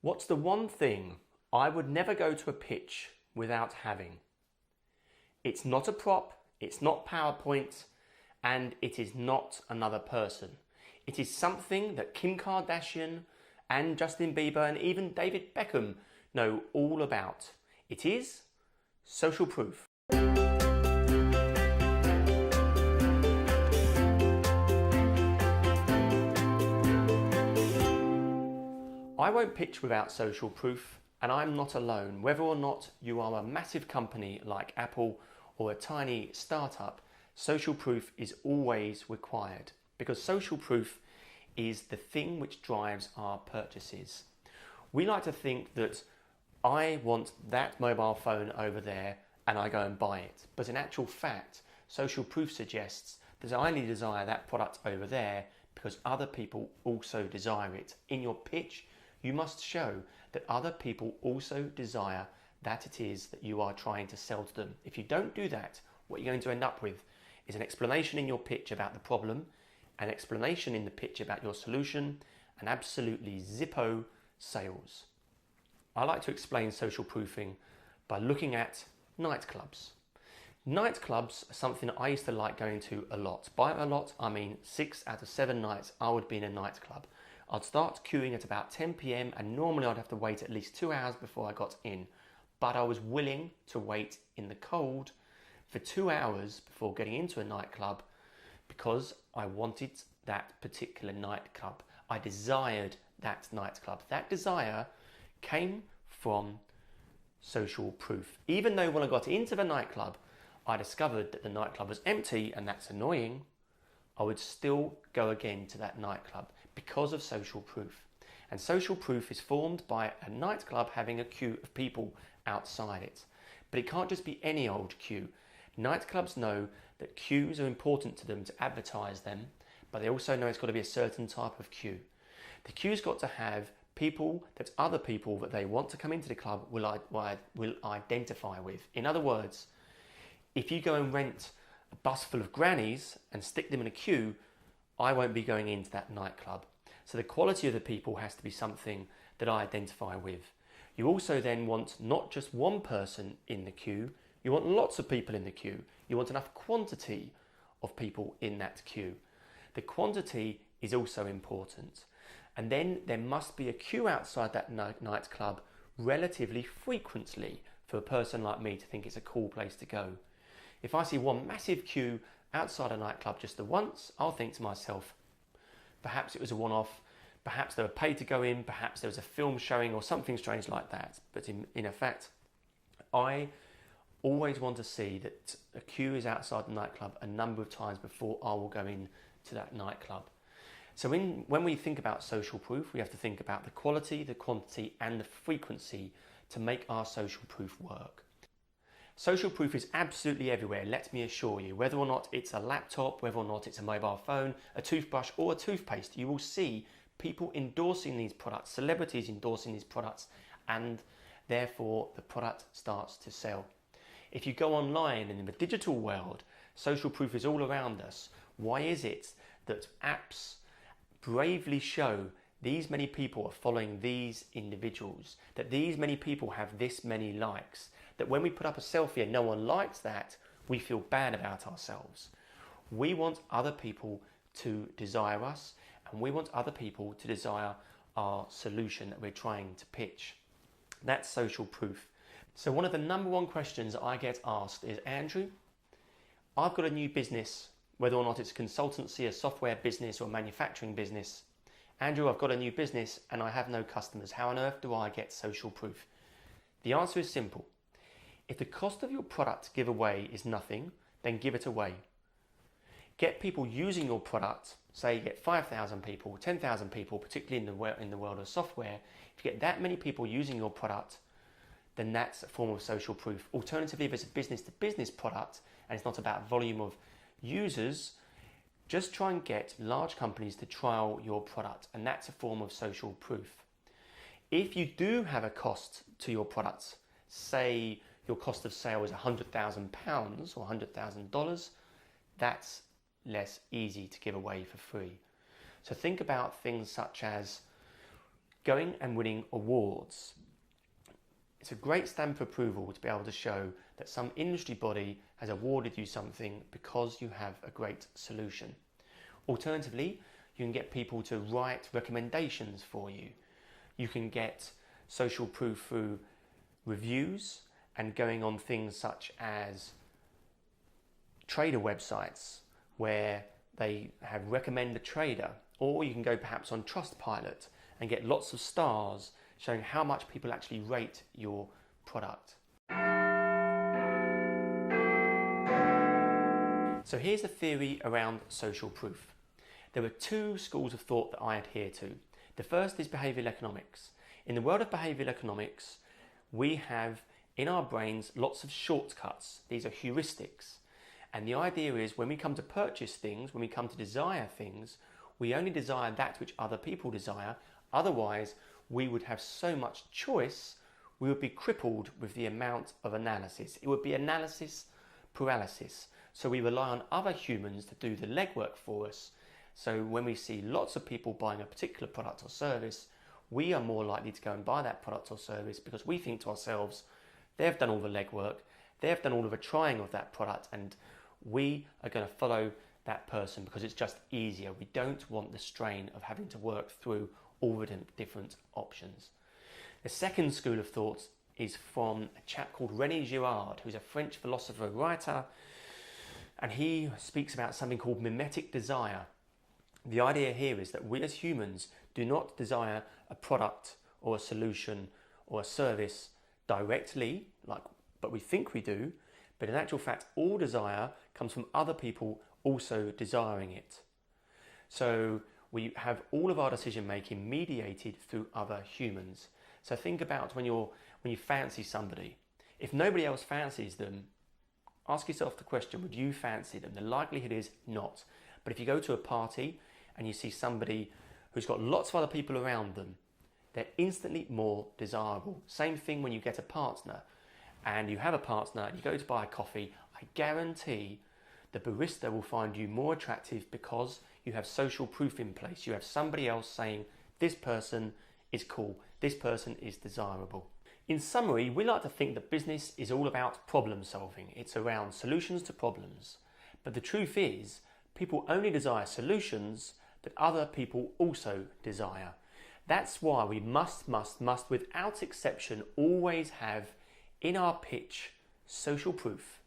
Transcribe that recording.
What's the one thing I would never go to a pitch without having? It's not a prop, it's not PowerPoint, and it is not another person. It is something that Kim Kardashian and Justin Bieber and even David Beckham know all about. It is social proof. I won't pitch without social proof, and I'm not alone. Whether or not you are a massive company like Apple or a tiny startup, social proof is always required because social proof is the thing which drives our purchases. We like to think that I want that mobile phone over there and I go and buy it. But in actual fact, social proof suggests that I only desire that product over there because other people also desire it. In your pitch, you must show that other people also desire that it is that you are trying to sell to them. If you don't do that, what you're going to end up with is an explanation in your pitch about the problem, an explanation in the pitch about your solution, and absolutely zippo sales. I like to explain social proofing by looking at nightclubs. Nightclubs are something I used to like going to a lot. By a lot, I mean 6 out of 7 nights I would be in a nightclub. I'd start queuing at about 10 p.m. and normally I'd have to wait at least 2 hours before I got in. But I was willing to wait in the cold for 2 hours before getting into a nightclub because I wanted that particular nightclub. I desired that nightclub. That desire came from social proof. Even though when I got into the nightclub, I discovered that the nightclub was empty, and that's annoying, I would still go again to that nightclub because of social proof. And social proof is formed by a nightclub having a queue of people outside it. But it can't just be any old queue. Nightclubs know that queues are important to them to advertise them, but they also know it's got to be a certain type of queue. The queue's got to have people that other people that they want to come into the club will identify with. In other words, if you go and rent a bus full of grannies and stick them in a queue, I won't be going into that nightclub. So the quality of the people has to be something that I identify with. You also then want not just one person in the queue, you want lots of people in the queue. You want enough quantity of people in that queue. The quantity is also important. And then there must be a queue outside that nightclub relatively frequently for a person like me to think it's a cool place to go. If I see one massive queue outside a nightclub just the once, I'll think to myself, perhaps it was a one-off, perhaps they were paid to go in, perhaps there was a film showing or something strange like that. But in effect, I always want to see that a queue is outside the nightclub a number of times before I will go in to that nightclub. So when we think about social proof, we have to think about the quality, the quantity, and the frequency to make our social proof work. Social proof is absolutely everywhere, let me assure you. Whether or not it's a laptop, whether or not it's a mobile phone, a toothbrush or a toothpaste, you will see people endorsing these products, celebrities endorsing these products, and therefore the product starts to sell. If you go online and in the digital world, social proof is all around us. Why is it that apps bravely show these many people are following these individuals, that these many people have this many likes, that when we put up a selfie and no one likes that, we feel bad about ourselves? We want other people to desire us, and we want other people to desire our solution that we're trying to pitch. That's social proof. So one of the number one questions I get asked is, Andrew, I've got a new business, whether or not it's a consultancy, a software business or a manufacturing business. Andrew, I've got a new business and I have no customers. How on earth do I get social proof? The answer is simple. If the cost of your product to give away is nothing, then give it away. Get people using your product. Say you get 5,000 people, 10,000 people, particularly in the world of software. If you get that many people using your product, then that's a form of social proof. Alternatively, if it's a business-to-business product and it's not about volume of users, just try and get large companies to trial your product, and that's a form of social proof. If you do have a cost to your products, say your cost of sale is £100,000 or $100,000, that's less easy to give away for free. So think about things such as going and winning awards. It's a great stamp of approval to be able to show that some industry body has awarded you something because you have a great solution. Alternatively, you can get people to write recommendations for you. You can get social proof through reviews and going on things such as trader websites where they have recommend a trader, or you can go perhaps on Trustpilot and get lots of stars showing how much people actually rate your product. So here's the theory around social proof. There are two schools of thought that I adhere to. The first is behavioural economics. In the world of behavioural economics, we have in our brains lots of shortcuts. These are heuristics. And the idea is when we come to purchase things, when we come to desire things, we only desire that which other people desire. Otherwise, we would have so much choice, we would be crippled with the amount of analysis. It would be analysis paralysis. So we rely on other humans to do the legwork for us. So when we see lots of people buying a particular product or service, we are more likely to go and buy that product or service because we think to ourselves, they've done all the legwork, they've done all of the trying of that product, and we are going to follow that person because it's just easier. We don't want the strain of having to work through all the different options. The second school of thought is from a chap called René Girard, who's a French philosopher writer, and he speaks about something called mimetic desire. The idea here is that we as humans do not desire a product or a solution or a service directly, but we think we do, but in actual fact all desire comes from other people also desiring it. So we have all of our decision making mediated through other humans. So think about when you fancy somebody. If nobody else fancies them, ask yourself the question, would you fancy them? The likelihood is not. But if you go to a party and you see somebody who's got lots of other people around them, they're instantly more desirable. Same thing when you get a partner and you have a partner and you go to buy a coffee, I guarantee the barista will find you more attractive because you have social proof in place. You have somebody else saying, this person is cool, this person is desirable. In summary, we like to think that business is all about problem solving. It's around solutions to problems. But the truth is, people only desire solutions that other people also desire. That's why we must, without exception, always have in our pitch social proof.